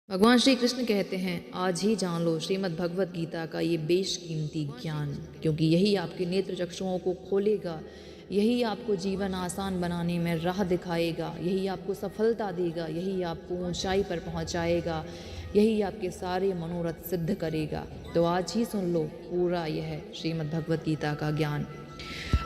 भगवान श्री कृष्ण कहते हैं, आज ही जान लो श्रीमद् भगवत गीता का ये बेशकीमती ज्ञान, क्योंकि यही आपके नेत्र चक्षुओं को खोलेगा, यही आपको जीवन आसान बनाने में राह दिखाएगा, यही आपको सफलता देगा, यही आपको ऊंचाई पर पहुंचाएगा, यही आपके सारे मनोरथ सिद्ध करेगा। तो आज ही सुन लो पूरा यह श्रीमद् भगवत गीता का ज्ञान।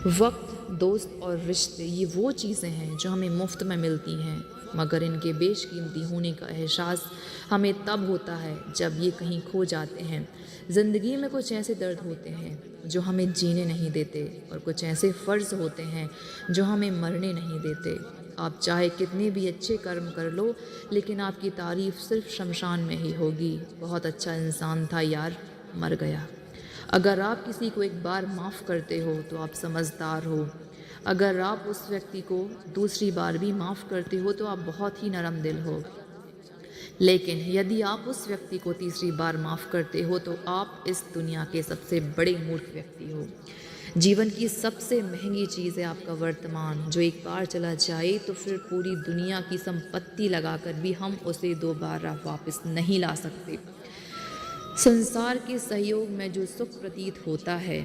वक्त, दोस्त और रिश्ते ये वो चीज़ें हैं जो हमें मुफ्त में मिलती हैं, मगर इनके बेशकीमती होने का एहसास हमें तब होता है जब ये कहीं खो जाते हैं। ज़िंदगी में कुछ ऐसे दर्द होते हैं जो हमें जीने नहीं देते, और कुछ ऐसे फ़र्ज़ होते हैं जो हमें मरने नहीं देते। आप चाहे कितने भी अच्छे कर्म कर लो, लेकिन आपकी तारीफ़ सिर्फ शमशान में ही होगी। बहुत अच्छा इंसान था यार, मर गया। अगर आप किसी को एक बार माफ़ करते हो तो आप समझदार हो। अगर आप उस व्यक्ति को दूसरी बार भी माफ़ करते हो तो आप बहुत ही नरम दिल हो। लेकिन यदि आप उस व्यक्ति को तीसरी बार माफ़ करते हो तो आप इस दुनिया के सबसे बड़े मूर्ख व्यक्ति हो। जीवन की सबसे महंगी चीज़ है आपका वर्तमान, जो एक बार चला जाए तो फिर पूरी दुनिया की संपत्ति लगाकर भी हम उसे दोबारा वापस नहीं ला सकते। संसार के सहयोग में जो सुख प्रतीत होता है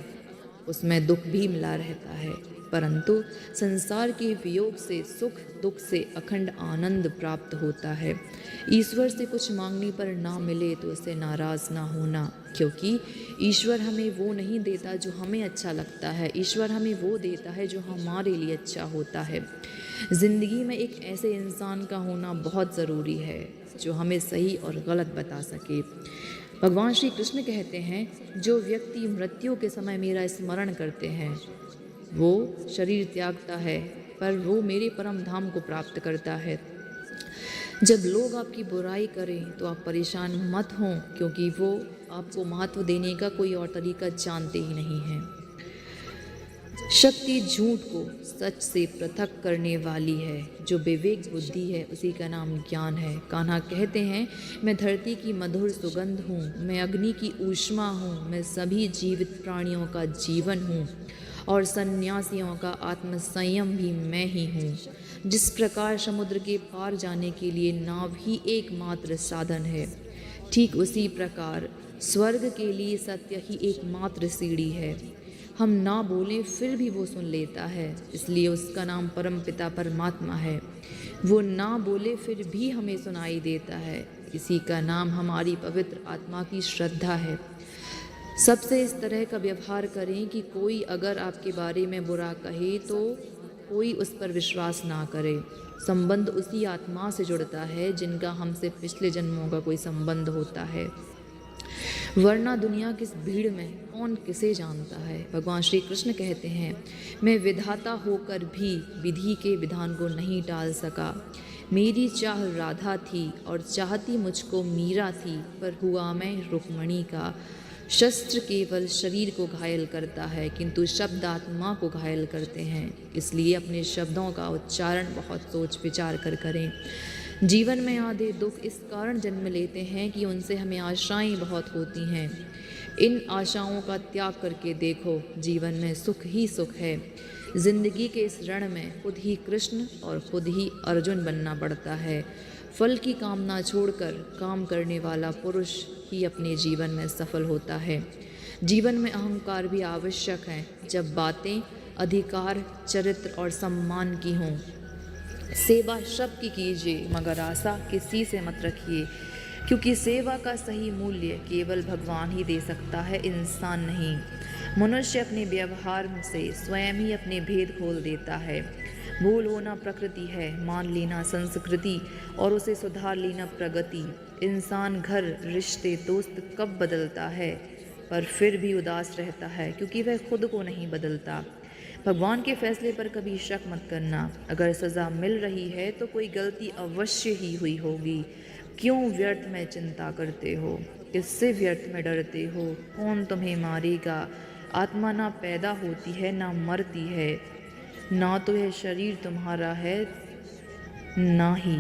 उसमें दुख भी मिला रहता है, परंतु संसार के वियोग से सुख दुख से अखंड आनंद प्राप्त होता है। ईश्वर से कुछ मांगने पर ना मिले तो उससे नाराज़ ना होना, क्योंकि ईश्वर हमें वो नहीं देता जो हमें अच्छा लगता है, ईश्वर हमें वो देता है जो हमारे लिए अच्छा होता है। ज़िंदगी में एक ऐसे इंसान का होना बहुत ज़रूरी है जो हमें सही और गलत बता सके। भगवान श्री कृष्ण कहते हैं, जो व्यक्ति मृत्यु के समय मेरा स्मरण करते हैं वो शरीर त्यागता है, पर वो मेरे परम धाम को प्राप्त करता है। जब लोग आपकी बुराई करें तो आप परेशान मत हों, क्योंकि वो आपको महत्व देने का कोई और तरीका जानते ही नहीं हैं। शक्ति झूठ को सच से पृथक करने वाली है, जो विवेक बुद्धि है उसी का नाम ज्ञान है। कान्हा कहते हैं, मैं धरती की मधुर सुगंध हूँ, मैं अग्नि की ऊष्मा हूँ, मैं सभी जीवित प्राणियों का जीवन हूँ, और सन्यासियों का आत्मसंयम भी मैं ही हूँ। जिस प्रकार समुद्र के पार जाने के लिए नाव ही एकमात्र साधन है, ठीक उसी प्रकार स्वर्ग के लिए सत्य ही एकमात्र सीढ़ी है। हम ना बोलें फिर भी वो सुन लेता है, इसलिए उसका नाम परम पिता परमात्मा है। वो ना बोले फिर भी हमें सुनाई देता है, इसी का नाम हमारी पवित्र आत्मा की श्रद्धा है। सबसे इस तरह का व्यवहार करें कि कोई अगर आपके बारे में बुरा कहे तो कोई उस पर विश्वास ना करे। संबंध उसी आत्मा से जुड़ता है जिनका हमसे पिछले जन्मों का कोई संबंध होता है, वरना दुनिया किस भीड़ में कौन किसे जानता है। भगवान श्री कृष्ण कहते हैं, मैं विधाता होकर भी विधि के विधान को नहीं टाल सका। मेरी चाह राधा थी और चाहती मुझको मीरा थी, पर हुआ मैं रुक्मणी का। शस्त्र केवल शरीर को घायल करता है, किंतु शब्द आत्मा को घायल करते हैं। इसलिए अपने शब्दों का उच्चारण बहुत सोच विचार कर करें। जीवन में आधे दुख इस कारण जन्म लेते हैं कि उनसे हमें आशाएं बहुत होती हैं। इन आशाओं का त्याग करके देखो, जीवन में सुख ही सुख है। जिंदगी के इस रण में खुद ही कृष्ण और खुद ही अर्जुन बनना पड़ता है। फल की कामना छोड़कर काम करने वाला पुरुष ही अपने जीवन में सफल होता है। जीवन में अहंकार भी आवश्यक है, जब बातें अधिकार, चरित्र और सम्मान की हों। सेवा सबकी कीजिए, मगर आशा किसी से मत रखिए, क्योंकि सेवा का सही मूल्य केवल भगवान ही दे सकता है, इंसान नहीं। मनुष्य अपने व्यवहार से स्वयं ही अपने भेद खोल देता है। भूल होना प्रकृति है, मान लेना संस्कृति, और उसे सुधार लेना प्रगति। इंसान घर, रिश्ते, दोस्त कब बदलता है, पर फिर भी उदास रहता है, क्योंकि वह खुद को नहीं बदलता। भगवान के फैसले पर कभी शक मत करना। अगर सज़ा मिल रही है तो कोई गलती अवश्य ही हुई होगी। क्यों व्यर्थ में चिंता करते हो, किससे व्यर्थ में डरते हो? कौन तुम्हें मारेगा? आत्मा ना पैदा होती है ना मरती है, ना तो यह शरीर तुम्हारा है ना ही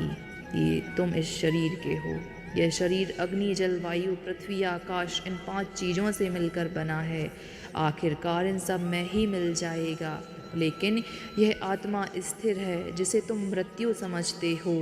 ये तुम इस शरीर के हो। यह शरीर अग्नि, जल, वायु, पृथ्वी, आकाश, इन 5 चीज़ों से मिलकर बना है। आखिरकार इन सब में ही मिल जाएगा, लेकिन यह आत्मा स्थिर है जिसे तुम मृत्यु समझते हो।